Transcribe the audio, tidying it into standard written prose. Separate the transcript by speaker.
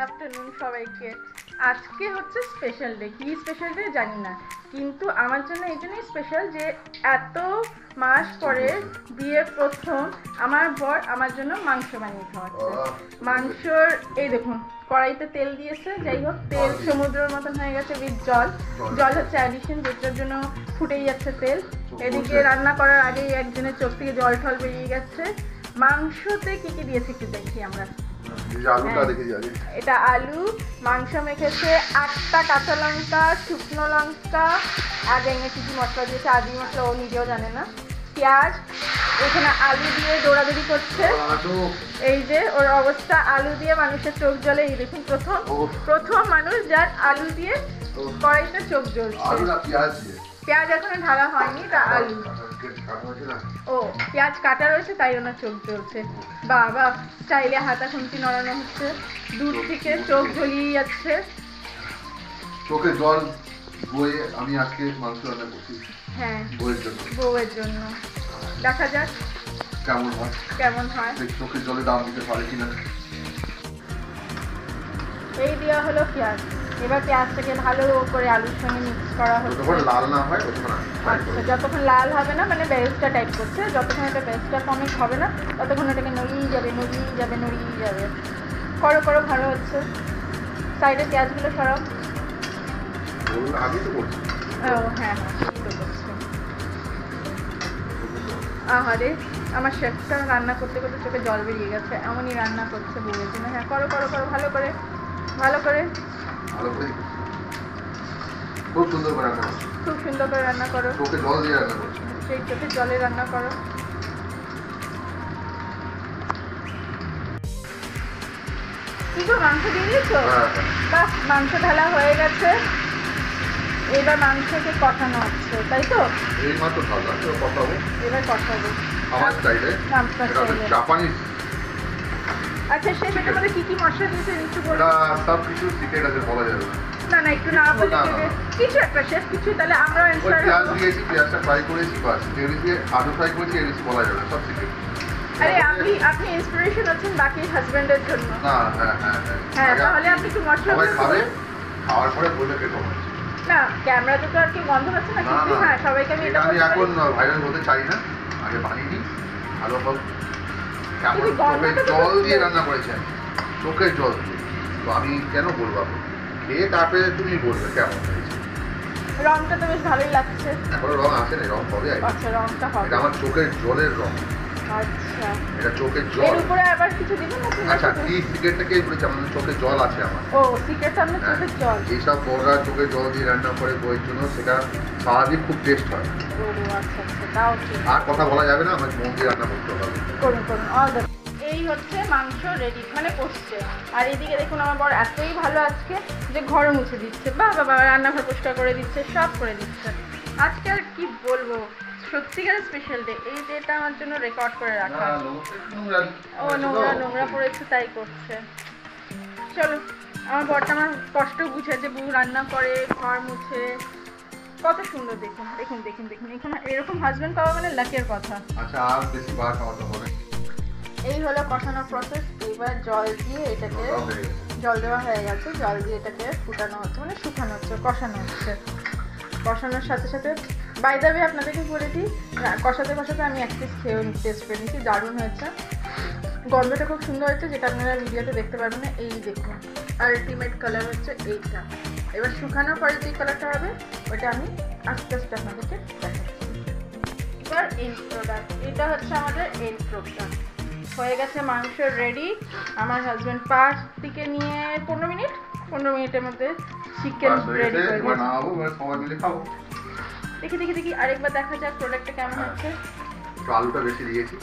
Speaker 1: Afternoon সবাইকে। আজকে হচ্ছে স্পেশাল ডে। কি স্পেশাল ডে জানি না, কিন্তু আমার জন্য এই জন্যই স্পেশাল যে এত মাস পরে বিয়ের প্রথম আমার বর আমার জন্য মাংস বানিয়ে খাওয়াচ্ছে। মাংসর এই দেখুন কড়াইতে তেল দিয়েছে, যাই হোক তেল সমুদ্রের মতন হয়ে গেছে উইথ জল। জল হচ্ছে অ্যাডিশন, যেটার জন্য ফুটেই যাচ্ছে তেল। এদিকে রান্না করার আগেই একজনের চোখ থেকে জল ঠল বেরিয়ে গেছে। মাংসতে কি কি দিয়েছে একটু দেখি আমরা। এটা আলু, মাংস মেখেছে, 8টা কাঁচা লঙ্কা, শুকনো লঙ্কা, আর ভেঙে কিছু মশলা দিয়েছে, আদি মশলা ও নিজেও জানে না, পেঁয়াজ। এখানে আলু দিয়ে দৌড়াদৌড়ি করছে। এই যে ওর অবস্থা, আলু দিয়ে মানুষের চোখ জ্বলে। এই দেখুন প্রথম মানুষ যার আলু দিয়ে কড়াইতে চোখ জ্বলছে। পেঁয়াজ এখনো ঢালা হয়নি, তা আলু। ও পেঁয়াজ কাটা রয়েছে তাই ওনার চোখ জ্বলছে। বাবা স্টাইলে হাতা খুন্তি নড়ানো হচ্ছে, দূর থেকে চোখ ঝলিয়ে যাচ্ছে।
Speaker 2: চোখে জল বয়ে আমি আজকে মাংস রান্না করছি।
Speaker 1: হ্যাঁ, বউয়ের জন্য। দেখা যাক কেমন হয়।
Speaker 2: চোখের জলে দাম দিতে পারে কিনা।
Speaker 1: এই দেওয়া হলো পেঁয়াজ। এবার পেঁয়াজটাকে ভালো করে আলুর সঙ্গে মিক্স করা হচ্ছে।
Speaker 2: যতক্ষণ লাল না হয়
Speaker 1: আচ্ছা, যতক্ষণ লাল হবে না, মানে বেরেস্তা টাইপ করছে, যতক্ষণ এটা বেরেস্তা ফর্মে হবে না ততক্ষণ এটাকে নড়িয়ে যাবে। করো ভালো হচ্ছে। সাইডে পেঁয়াজগুলো সরাও।
Speaker 2: আমি তো করছি।
Speaker 1: ও হ্যাঁ, ঠিক তো করছে। আহারে, আমার শেফটা রান্না করতে করতে চোখে জল বেরিয়ে গেছে, এমনই রান্না করছে বউয়ের জন্য। হ্যাঁ, করো ভালো করে।
Speaker 2: খুব সুন্দর
Speaker 1: করে রান্না করো।
Speaker 2: চোখে জল দিয়ে রান্না করছো।
Speaker 1: সেই চোখে জলে রান্না করো। কি গো, মাংস দিয়ে দিয়েছো? বাহ, মাংস ঢালা হয়ে গেছে। এবার মাংসকে কষানো হচ্ছে, তাই তো?
Speaker 2: এই মাত্র ঢালা, কষাবো।
Speaker 1: এবার কষাবো
Speaker 2: আমার স্টাইলে। জাপানিজ।
Speaker 1: আচ্ছা, শেফ এটার মধ্যে কি কি মশলা দিয়েছে একটু বলুন।
Speaker 2: সব কিছু সিক্রেট আছে, বলা যাবে
Speaker 1: না, একটু না বলে কিছু একটা শেফ কিছু, তাহলে আমরা ইন্সপায়ার হব।
Speaker 2: পেঁয়াজ দিয়েছি, পেঁয়াজটা ফ্রাই করেছি, বাস। এদিকে আলু ফ্রাই করেছি, এদিকে বলা যাবে সব সিক্রেট।
Speaker 1: আরে আপনি ইন্সপিরেশন হচ্ছেন বাকি হাজবেন্ডের জন্য।
Speaker 2: না,
Speaker 1: হ্যাঁ, তাহলে আপনি একটু মশলা
Speaker 2: খাবে, খাওয়ার পরে বলে কেটে হবে
Speaker 1: না। ক্যামেরাতে তো আর কি গন্ধ হচ্ছে না, কিন্তু হ্যাঁ সবাইকে আমি এটা
Speaker 2: আমি এখন ভাইরাল হতে চাই না। আগে বানিয়ে নিই, ভালো হোক। কেমন চোখে জল দিয়ে রান্না করেছেন, চোখের জল দিয়ে। তো আমি কেন বলবো, খেয়ে তারপরে তুমি বলবে কেমন হয়েছে।
Speaker 1: রংটা তো বেশ ভালোই লাগছে।
Speaker 2: এখনো রং আসে না, রং হবে।
Speaker 1: আচ্ছা, রংটা হবে।
Speaker 2: এটা আমার চোখের জলের রং।
Speaker 1: আচ্ছা,
Speaker 2: এটা চোখের জল।
Speaker 1: এর উপরে আবার কিছু দিবেন না?
Speaker 2: আচ্ছা, কি সিগারেটটাকে বলেছি, আমাদের চোখের জল আছে আমার।
Speaker 1: ও সিগারেটটা আপনার চোখের জল।
Speaker 2: এইসব বড়রা চোখের জল দিয়ে রান্না করে বইয়ের জন্য, সেটা স্বাভাবিক খুব টেস্ট হয়।
Speaker 1: ও আচ্ছা, তাও ঠিক।
Speaker 2: আর কথা বলা যাবে না, আমার মন দিয়ে রান্না করতে হবে।
Speaker 1: করুন অল দ্য। এই হচ্ছে মাংস রেডি, মানে কষছে। আর এদিকে দেখুন আমার বর এতই ভালো আজকে যে ঘর মুছে দিচ্ছে। বাবা রান্নাঘর পরিষ্কার করে দিচ্ছে, সব করে দিচ্ছে। আজকে আর কি বলবো, সত্যিকারের স্পেশাল ডে। এই ডেটা আমার জন্য রেকর্ড করে রাখা। ও নোংরা পড়েছে তাই করছে। চলো, আমার বরটা আমার কষ্ট বুঝেছে, বউ রান্না করে, ঘর মুছে, কত সুন্দর। দেখুন এখন এরকম হাজবেন্ড পাওয়া মানে লাকের কথা।
Speaker 2: আচ্ছা, আর বেশি বার খাওয়াতে হবে।
Speaker 1: এই হলো কষানোর প্রসেস। এবার জল দিয়ে এটাকে, জল দেওয়া হয়ে গেছে, জল দিয়ে এটাকে ফুটানো হচ্ছে, মানে শুকানো হচ্ছে, কষানো হচ্ছে। কষানোর সাথে সাথে বাই দ্য ওয়ে আপনাদেরকে বলে দিই, কষাতে আমি এক পিস খেয়েও টেস্ট করে নিচ্ছি, দারুণ হয়েছে। গন্ধটা খুব সুন্দর হচ্ছে, যেটা আপনারা ভিডিওতে দেখতে পারবেন না। এই দেখুন আলটিমেট কালার হচ্ছে এইটা। এবার শুকানোর পরে যে কালারটা হবে ওটা আমি আস্তে আস্তে আপনাদেরকে দেখাচ্ছি। এবার এন্ড প্রোডাক্ট, এটা হচ্ছে আমাদের এন্ড প্রোডাক্ট। হয়ে গেছে মাংস রেডি। আমার হাজবেন্ড পাশ থেকে নিয়ে 15 মিনিটের মধ্যে চিকেন রেডি করে দিয়েছে। দেখি আরেকবার দেখা যাক প্রোডাক্টটা কেমন হচ্ছে।
Speaker 2: আলুটা বেশি দিয়েছি।